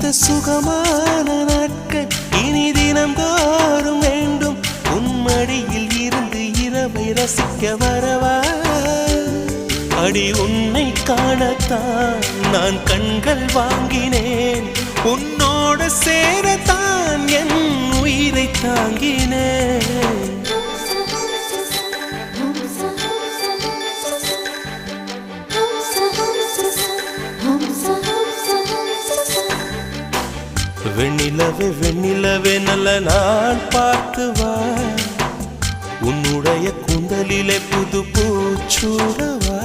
சுகமான நாட்கள் இனி தினந்தோறும் வேண்டும். உன்மடியில் இருந்து இரவை ரசிக்க வரவா? அடி உன்னை காணத்தான் நான் கண்கள் வாங்கினேன். உன்னோடு சேரத்தான் என் உயிரை தாங்கினேன். வெண்ணிலவே வெண்ணிலவே நல்ல நாள் பார்த்து வா. உன்னுடைய கூந்தலிலே புது பூச்சூடவா.